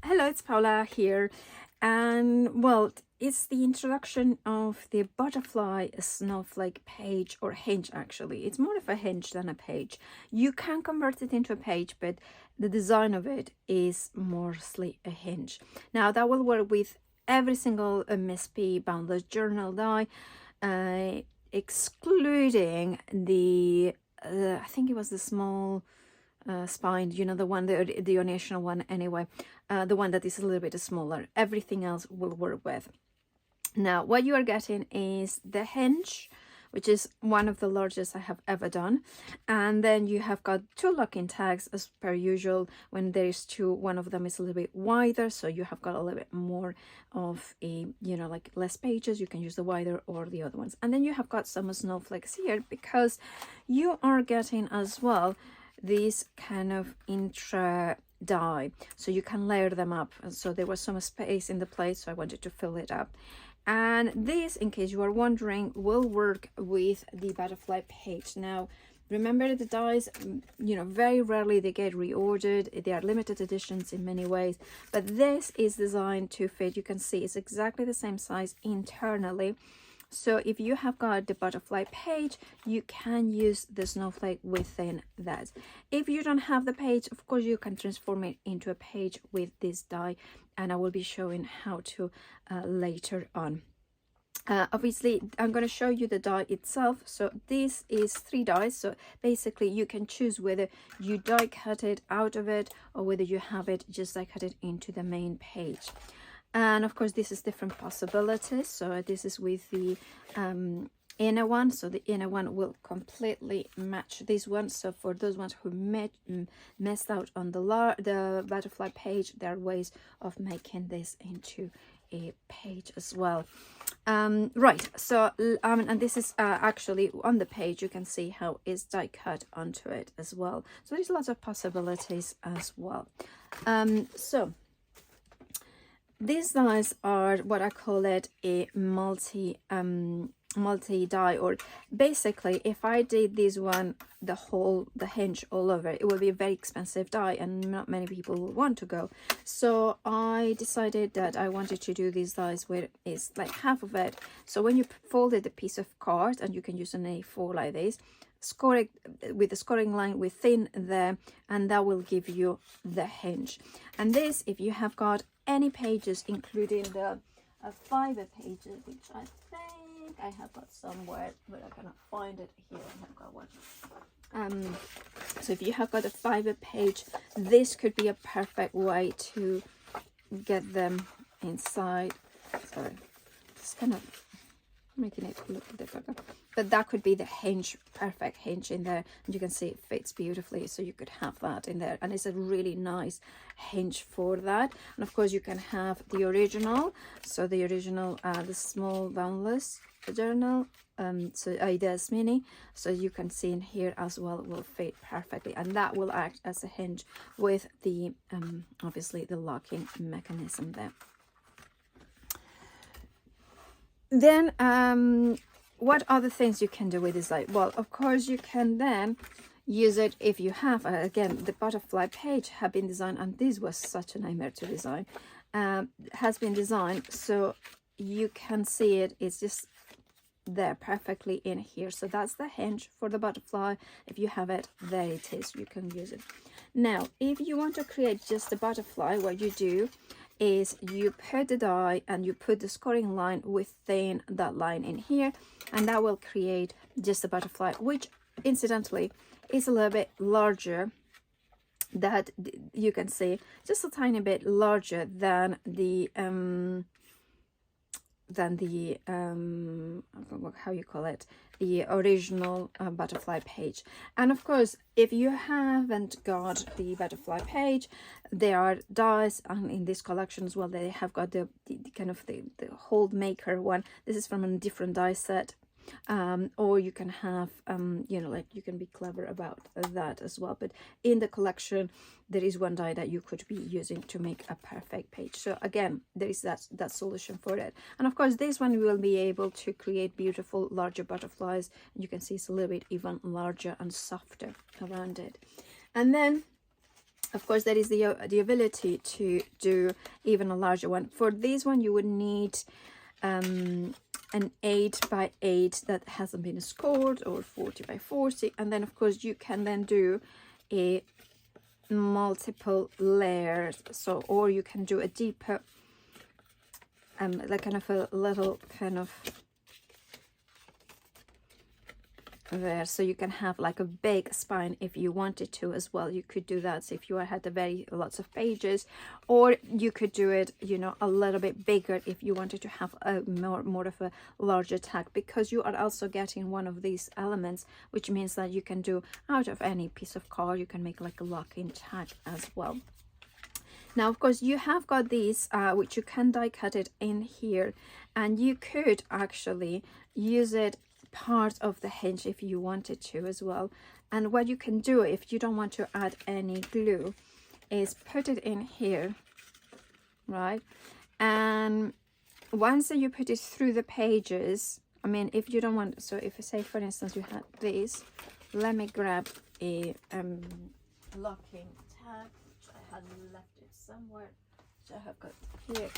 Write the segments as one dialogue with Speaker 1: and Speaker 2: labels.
Speaker 1: Hello, it's Paula here, and well, it's the introduction of the butterfly snowflake page, or hinge. Actually, it's more of a hinge than a page. You can convert it into a page, but the design of it is mostly a hinge. Now that will work with every single MSP boundless journal die, excluding the I think it was the small spine, you know, the one, the original one anyway, the one that is a little bit smaller. Everything else will work with. Now what you are getting is the hinge, which is one of the largest I have ever done, and then you have got two locking tags as per usual. When there is two, one of them is a little bit wider, so you have got a little bit more of a, you know, like less pages. You can use the wider or the other ones. And then you have got some snowflakes here, because you are getting as well these kind of intra die, so you can layer them up. And so there was some space in the plate, so I wanted to fill it up. And this, in case you are wondering, will work with the butterfly page. Now remember, the dies, you know, very rarely they get reordered. They are limited editions in many ways, but this is designed to fit. You can see it's exactly the same size internally. So if you have got the butterfly page, you can use the snowflake within that. If you don't have the page, of course you can transform it into a page with this die, and I will be showing how to later on. Obviously I'm going to show you the die itself. So this is 3 dies, so basically you can choose whether you die cut it out of it or whether you have it just die cut it into the main page. And of course this is different possibilities. So this is with the inner one, so the inner one will completely match this one. So for those ones who messed out on the butterfly page, there are ways of making this into a page as well. Right, so and this is actually on the page. You can see how it's die cut onto it as well, so there's lots of possibilities as well. So these dies are what I call it a multi die, or basically if I did this one, the hinge all over, it would be a very expensive die and not many people will want to go. So I decided that I wanted to do these dies where it's like half of it. So when you folded a piece of card, and you can use an A4 like this, score it with the scoring line within there, and that will give you the hinge. And this, if you have got any pages, including the fiber pages, which I think I have got somewhere, but I cannot find it here. I have got one. So if you have got a fiber page, this could be a perfect way to get them inside. Sorry, just kind of making it look difficult, but that could be the hinge, perfect hinge in there, and you can see it fits beautifully, so you could have that in there, and it's a really nice hinge for that. And of course you can have the original, so the original the small boundless journal, so Ideas Mini, so you can see in here as well, will fit perfectly, and that will act as a hinge with the obviously the locking mechanism there. Then what other things you can do with this light? Well, of course you can then use it if you have again, the butterfly page have been designed, and this was such a nightmare to design, has been designed so you can see it, it's just there perfectly in here. So that's the hinge for the butterfly. If you have it, there it is, you can use it. Now if you want to create just the butterfly, what you do is you put the die and you put the scoring line within that line in here, and that will create just a butterfly, which incidentally is a little bit larger, that you can see just a tiny bit larger than the how you call it, the original butterfly page. And of course if you haven't got the butterfly page, there are dies, and in this collection as well they have got the kind of the hold maker one. This is from a different die set, or you can have you know, like you can be clever about that as well, but in the collection there is one die that you could be using to make a perfect page. So again, there is that solution for it. And of course this one will be able to create beautiful larger butterflies, and you can see it's a little bit even larger and softer around it. And then Of course, there is the ability to do even a larger one. For this one, you would need an 8 by 8 that hasn't been scored, or 40 by 40, and then of course you can then do a multiple layers. So, or you can do a deeper like kind of a little kind of there, so you can have like a big spine if you wanted to as well. You could do that if you had lots of pages, or you could do it, you know, a little bit bigger if you wanted to have a more of a larger tag, because you are also getting one of these elements, which means that you can do out of any piece of card, you can make like a lock-in tag as well. Now, of course, you have got these, which you can die cut it in here, and you could actually use it part of the hinge if you wanted to as well. And what you can do if you don't want to add any glue is put it in here, right? And once you put it through the pages, I mean, if you don't want, so if you say for instance you had this, let me grab a locking tag, which I had left it somewhere, which I have got here.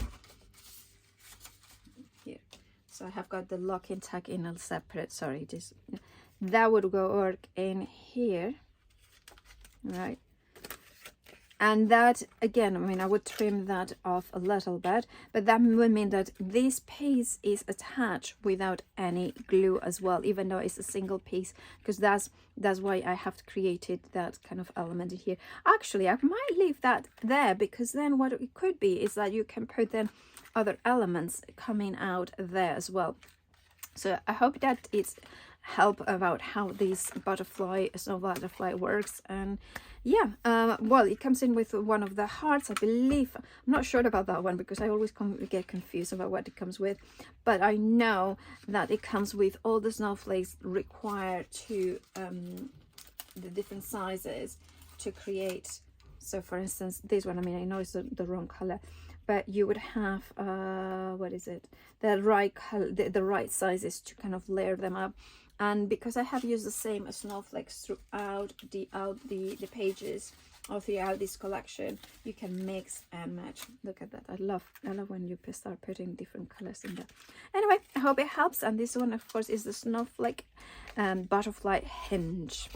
Speaker 1: So I have got the lock-in tag in a separate, sorry, this, that would go work in here, right? And that, again, I mean, I would trim that off a little bit, but that would mean that this piece is attached without any glue as well, even though it's a single piece, because that's why I have created that kind of element in here. Actually, I might leave that there, because then what it could be is that you can put then other elements coming out there as well. So I hope that it's help about how this snow butterfly works. And yeah, well, it comes in with one of the hearts, I believe. I'm not sure about that one because I always get confused about what it comes with, but I know that it comes with all the snowflakes required to the different sizes to create. So for instance, this one, I mean, I know it's the wrong color, but you would have what is it, the right color, the right sizes to kind of layer them up. And because I have used the same snowflakes throughout the pages or throughout this collection, you can mix and match. Look at that. I love when you start putting different colors in there. Anyway, I hope it helps. And this one, of course, is the Snowflake butterfly hinge.